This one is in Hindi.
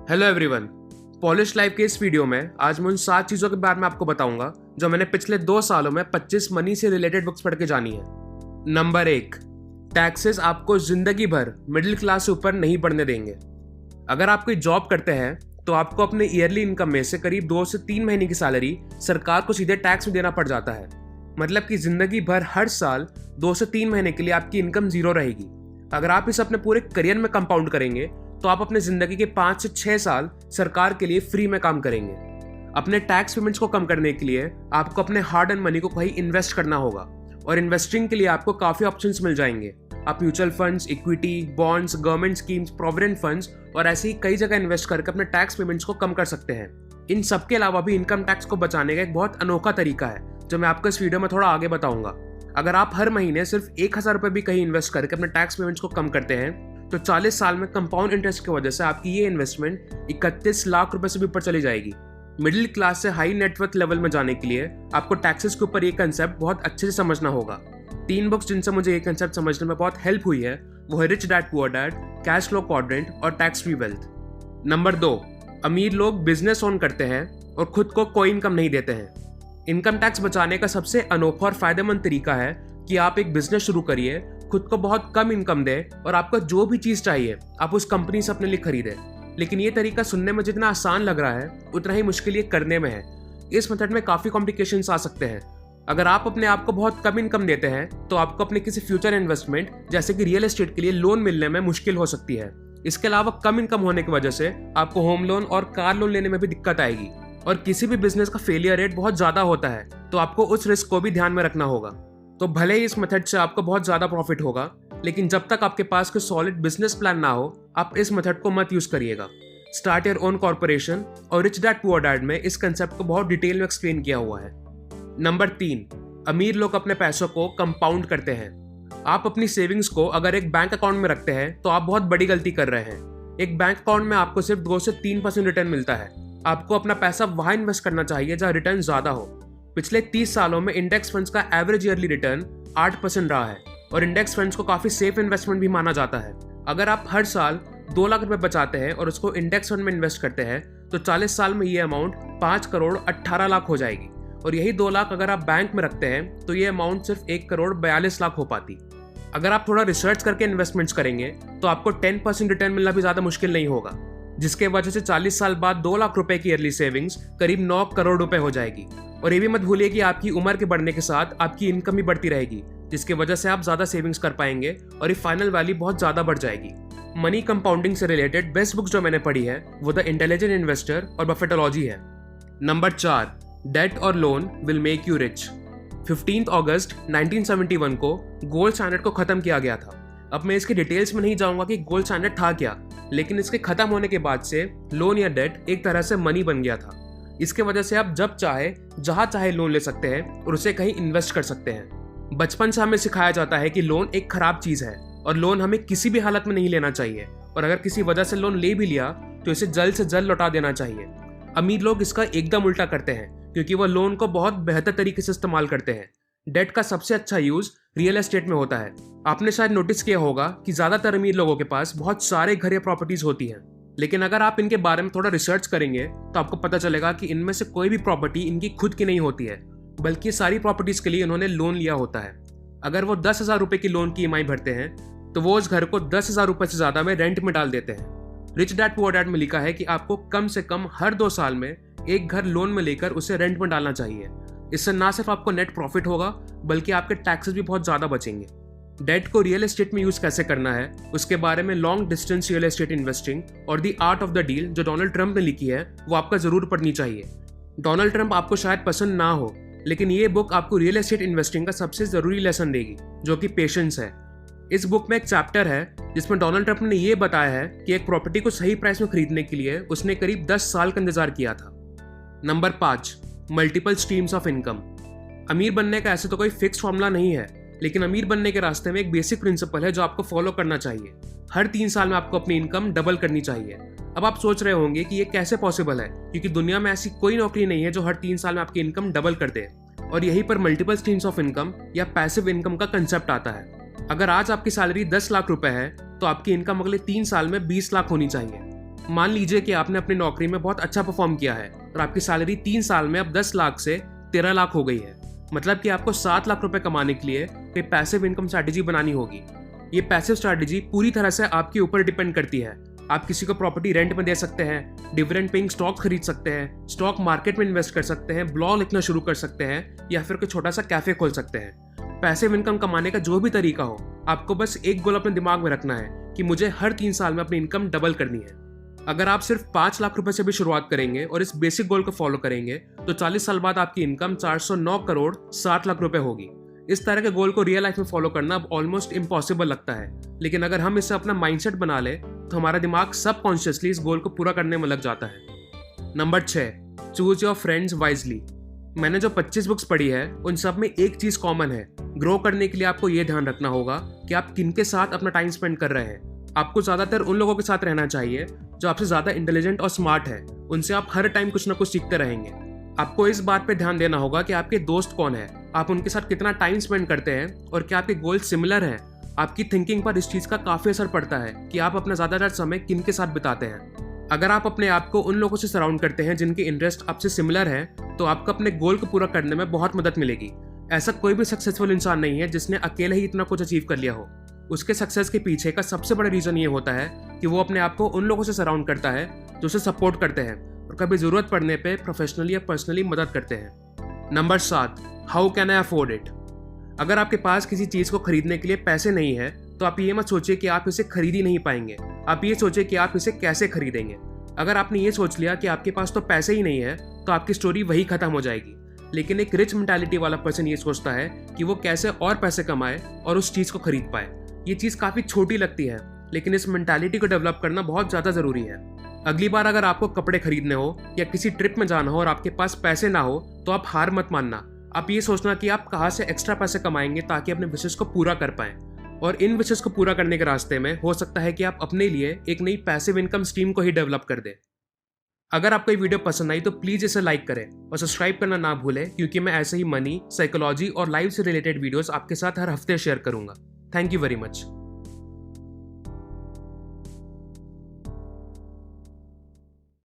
Hello everyone. पॉलिश लाइफ के इस वीडियो में आज मैं उन 7 चीज़ों के बारे में आपको बताऊंगा जो मैंने पिछले 2 सालों में 25 मनी से रिलेटेड बुक्स पढ़ के जानी है। नंबर 1, टैक्सेस आपको जिंदगी भर मिडिल क्लास से ऊपर नहीं बढ़ने देंगे। अगर आप कोई जॉब करते हैं तो आपको अपने ईयरली इनकम में से करीब 2 से 3 महीने की सैलरी सरकार को सीधे टैक्स में देना पड़ जाता है। मतलब कि जिंदगी भर हर साल 2 से 3 महीने के लिए आपकी इनकम जीरो रहेगी। अगर आप इसे अपने पूरे करियर में कंपाउंड करेंगे तो आप अपने जिंदगी के 5 से 6 साल सरकार के लिए फ्री में काम करेंगे। अपने टैक्स पेमेंट्स को कम करने के लिए आपको अपने हार्ड एंड मनी को कहीं इन्वेस्ट करना होगा और इन्वेस्टिंग के लिए आपको काफी ऑप्शंस मिल जाएंगे। आप mutual funds, equity, bonds, government schemes, provident funds और ऐसे ही कई जगह इन्वेस्ट करके अपने टैक्स पेमेंट्स को कम कर सकते हैं। इन सब के अलावा भी इनकम टैक्स को बचाने का एक बहुत अनोखा तरीका है जो मैं आपको इस वीडियो में थोड़ा आगे बताऊंगा। अगर आप हर महीने सिर्फ 1000 रुपये भी कहीं इन्वेस्ट करके अपने टैक्स पेमेंट्स को कम करते हैं तो 40 साल में कंपाउंड इंटरेस्ट की वजह से आपकी ये इन्वेस्टमेंट 31 लाख रुपए से भी ऊपर चली जाएगी। मिडिल क्लास से हाई नेटवर्थ लेवल में जाने के लिए आपको टैक्सेस के ऊपर ये कंसेप्ट बहुत अच्छे से समझना होगा। 3 बुक्स जिनसे मुझे ये कंसेप्ट समझने में बहुत हेल्प हुई है वो है rich dad poor dad, cash flow quadrant और टैक्स फ्री वेल्थ। नंबर 2, अमीर लोग बिजनेस ओन करते हैं और खुद को कोई इनकम नहीं देते हैं। इनकम टैक्स बचाने का सबसे अनोखा और फायदेमंद तरीका है कि आप एक बिजनेस शुरू करिए, खुद को बहुत कम इनकम दे और आपको जो भी चीज चाहिए आप उस कंपनी से अपने लिए खरीदे। लेकिन ये तरीका सुनने में जितना आसान लग रहा है उतना ही मुश्किल ये करने में है। इस मेथड में काफी कॉम्प्लिकेशंस आ सकते हैं। अगर आप अपने आप को बहुत कम इनकम देते हैं तो आपको अपने किसी फ्यूचर इन्वेस्टमेंट जैसे कि रियल एस्टेट के लिए लोन मिलने में मुश्किल हो सकती है। इसके अलावा कम इनकम होने की वजह से आपको होम लोन और कार लोन लेने में भी दिक्कत आएगी और किसी भी बिजनेस का फेलियर रेट बहुत ज्यादा होता है तो आपको उस रिस्क को भी ध्यान में रखना होगा। तो भले ही इस मेथड से आपको बहुत ज्यादा प्रॉफिट होगा लेकिन जब तक आपके पास कोई सॉलिड बिजनेस प्लान ना हो आप इस मेथड को मत यूज करिएगा। स्टार्ट योर ओन कॉर्पोरेशन और रिच डैड पुअर डैड में इस कंसेप्ट को बहुत डिटेल में एक्सप्लेन किया हुआ है। नंबर 3, अमीर लोग अपने पैसों को कंपाउंड करते हैं। आप अपनी सेविंग्स को अगर एक बैंक अकाउंट में रखते हैं तो आप बहुत बड़ी गलती कर रहे हैं। एक बैंक अकाउंट में आपको सिर्फ 2 से 3% रिटर्न मिलता है। आपको अपना पैसा वहां इन्वेस्ट करना चाहिए जहां रिटर्न ज्यादा हो। पिछले 30 सालों में इंडेक्स फंड्स का एवरेज ईयरली रिटर्न 8% रहा है और इंडेक्स फंड्स को काफी सेफ इन्वेस्टमेंट भी माना जाता है। अगर आप हर साल 2 लाख रुपए बचाते हैं और उसको इंडेक्स फंड में इन्वेस्ट करते हैं तो 40 साल में ये अमाउंट 5 करोड़ 18 लाख हो जाएगी और यही 2 लाख अगर आप बैंक में रखते हैं तो ये अमाउंट सिर्फ 1 करोड़ 42 लाख हो पाती। अगर आप थोड़ा रिसर्च करके इन्वेस्टमेंट्स करेंगे तो आपको 10% रिटर्न मिलना भी ज्यादा मुश्किल नहीं होगा, जिसके वजह से 40 साल बाद 2 लाख रुपए की ईयरली सेविंग्स करीब 9 करोड़ रुपए हो जाएगी। और ये भी मत भूलिए कि आपकी उम्र के बढ़ने के साथ आपकी इनकम भी बढ़ती रहेगी, जिसकी वजह से आप ज्यादा सेविंग्स कर पाएंगे और ये फाइनल वैल्यू बहुत ज्यादा बढ़ जाएगी। मनी कंपाउंडिंग से रिलेटेड बेस्ट बुक्स जो मैंने पढ़ी है वो द इंटेलिजेंट इन्वेस्टर और बफेटोलॉजी है। नंबर 4, डेट और loan will make you rich. 15 अगस्त 1971 को गोल्ड स्टैंडर्ड को खत्म किया गया था। अब मैं इसके डिटेल्स में नहीं जाऊंगा कि गोल्ड स्टैंडर्ड था क्या, लेकिन इसके खत्म होने के बाद से लोन या डेट एक तरह से मनी बन गया था। इसके वजह से आप जब चाहे जहां चाहे लोन ले सकते हैं और उसे कहीं इन्वेस्ट कर सकते हैं। बचपन से हमें सिखाया जाता है कि लोन एक खराब चीज है और लोन हमें किसी भी हालत में नहीं लेना चाहिए और अगर किसी वजह से लोन ले भी लिया तो इसे जल्द से जल्द लौटा देना चाहिए। अमीर लोग इसका एकदम उल्टा करते हैं क्योंकि वो लोन को बहुत बेहतर तरीके से इस्तेमाल करते हैं। डेट का सबसे अच्छा यूज रियल एस्टेट में होता है। आपने शायद नोटिस किया होगा कि ज्यादातर अमीर लोगों के पास बहुत सारे घर या प्रॉपर्टीज होती हैं, लेकिन अगर आप इनके बारे में थोड़ा रिसर्च करेंगे तो आपको पता चलेगा कि इनमें से कोई भी प्रॉपर्टी इनकी खुद की नहीं होती है, बल्कि सारी प्रॉपर्टीज के लिए इन्होंने लोन लिया होता है। अगर वो 10,000 रुपए की लोन की ईएमआई भरते हैं तो वो उस घर को 10,000 रुपए से ज्यादा में रेंट में डाल देते हैं। रिच डैड पुअर डैड में लिखा है कि आपको कम से कम हर 2 साल में एक घर लोन में लेकर उसे रेंट में डालना चाहिए। इससे ना सिर्फ आपको नेट प्रॉफिट होगा बल्कि आपके टैक्सेस भी बहुत ज्यादा बचेंगे। डेट को रियल एस्टेट में यूज कैसे करना है उसके बारे में long distance real estate investing और the art of the deal जो डोनाल्ड ट्रंप ने लिखी है वो आपका जरूर पढ़नी चाहिए। डोनाल्ड ट्रंप आपको शायद पसंद ना हो लेकिन ये बुक आपको रियल एस्टेट इन्वेस्टिंग का सबसे जरूरी लेसन देगी जो कि पेशेंस है। इस बुक में एक चैप्टर है जिसमें डोनाल्ड ट्रंप ने यह बताया है कि एक प्रॉपर्टी को सही प्राइस में खरीदने के लिए उसने करीब 10 साल का इंतजार किया था। Number 5, multiple streams of income. अमीर बनने का ऐसे तो कोई फिक्स फॉर्मूला नहीं है, लेकिन अमीर बनने के रास्ते में एक बेसिक प्रिंसिपल है जो आपको फॉलो करना चाहिए। हर 3 साल में आपको अपनी इनकम डबल करनी चाहिए। अब आप सोच रहे होंगे कि ये कैसे पॉसिबल है, क्योंकि दुनिया में ऐसी कोई नौकरी नहीं है जो हर 3 साल में आपकी इनकम डबल कर दे। और यहीं पर मल्टीपल स्ट्रीम्स ऑफ इनकम या पैसिव इनकम का कंसेप्ट आता है। अगर आज आपकी सैलरी 10 लाख रुपए है तो आपकी इनकम अगले 3 साल में 20 लाख होनी चाहिए। मान लीजिए कि आपने अपनी नौकरी में बहुत अच्छा परफॉर्म किया है और आपकी सैलरी 3 साल में अब 10 लाख से 13 लाख हो गई है। मतलब कि आपको 7 लाख रुपए कमाने के लिए कोई पैसिव इनकम स्ट्रैटेजी बनानी होगी। ये पैसिव स्ट्रैटेजी पूरी तरह से आपके ऊपर डिपेंड करती है। आप किसी को प्रॉपर्टी रेंट में दे सकते हैं, डिविडेंड पेइंग स्टॉक खरीद सकते हैं, स्टॉक मार्केट में इन्वेस्ट कर सकते हैं, ब्लॉग लिखना शुरू कर सकते हैं या फिर कोई छोटा सा कैफे खोल सकते हैं। पैसिव इनकम कमाने का जो भी तरीका हो, आपको बस एक गोल अपने दिमाग में रखना है कि मुझे हर 3 साल में अपनी इनकम डबल करनी है। अगर आप सिर्फ 5 लाख रुपए से भी शुरुआत करेंगे और इस बेसिक गोल को फॉलो करेंगे तो 40 साल बाद आपकी इनकम 409 करोड़ 60 लाख रुपए होगी। इस तरह के गोल को रियल लाइफ में फॉलो करना अब ऑलमोस्ट इम्पॉसिबल लगता है, लेकिन अगर हम इसे अपना माइंडसेट बना ले तो हमारा दिमाग सबकॉन्शियसली इस गोल को पूरा करने में लग जाता है। Number 6, choose your friends wisely. मैंने जो 25 बुक्स पढ़ी है उन सब में एक चीज कॉमन है। ग्रो करने के लिए आपको ये ध्यान रखना होगा कि आप किन के साथ अपना टाइम स्पेंड कर रहे हैं। आपको ज्यादातर उन लोगों के साथ रहना चाहिए जो आपसे ज्यादा इंटेलिजेंट और स्मार्ट है। उनसे आप हर टाइम कुछ ना कुछ सीखते रहेंगे। आपको इस बात पे ध्यान देना होगा कि आपके दोस्त कौन है, आप उनके साथ कितना टाइम स्पेंड करते हैं और क्या आपके गोल सिमिलर हैं। आपकी थिंकिंग पर इस चीज का काफी असर पड़ता है कि आप अपना ज्यादातर समय किन के साथ बिताते हैं। अगर आप अपने आप को उन लोगों से सराउंड करते हैं जिनके इंटरेस्ट आपसे सिमिलर हैं, तो आपको अपने गोल को पूरा करने में बहुत मदद मिलेगी। ऐसा कोई भी सक्सेसफुल इंसान नहीं है जिसने अकेले ही इतना कुछ अचीव कर लिया हो। उसके सक्सेस के पीछे का सबसे बड़ा रीजन ये होता है कि वो अपने आप को उन लोगों से सराउंड करता है जो उसे सपोर्ट करते हैं और कभी जरूरत पड़ने पे प्रोफेशनली या पर्सनली मदद करते हैं। Number 7, how can I afford it. अगर आपके पास किसी चीज को खरीदने के लिए पैसे नहीं है तो आप ये मत सोचिए कि आप इसे खरीद ही नहीं पाएंगे। आप ये सोचिए कि आप इसे कैसे खरीदेंगे। अगर आपने ये सोच लिया कि आपके पास तो पैसे ही नहीं है तो आपकी स्टोरी वही खत्म हो जाएगी। लेकिन एक रिच मेंटालिटी वाला पर्सन ये सोचता है कि वो कैसे और पैसे कमाए और उस चीज को खरीद पाए। ये चीज काफी छोटी लगती है, लेकिन इस मेंटालिटी को डेवलप करना बहुत ज्यादा जरूरी है। अगली बार अगर आपको कपड़े खरीदने हो या किसी ट्रिप में जाना हो और आपके पास पैसे ना हो तो आप हार मत मानना। आप ये सोचना कि आप कहाँ से एक्स्ट्रा पैसे कमाएंगे ताकि अपने विशेष को पूरा कर पाएं। और इन विशेष को पूरा करने के रास्ते में हो सकता है कि आप अपने लिए एक नई पैसिव इनकम स्ट्रीम को ही डेवलप कर दें। अगर आपको ये वीडियो पसंद आई तो प्लीज इसे लाइक करें और सब्सक्राइब करना ना भूलें, क्योंकि मैं ऐसे ही मनी, साइकोलॉजी और लाइफ से रिलेटेड वीडियोस आपके साथ हर हफ्ते शेयर करूंगा। Thank you very much.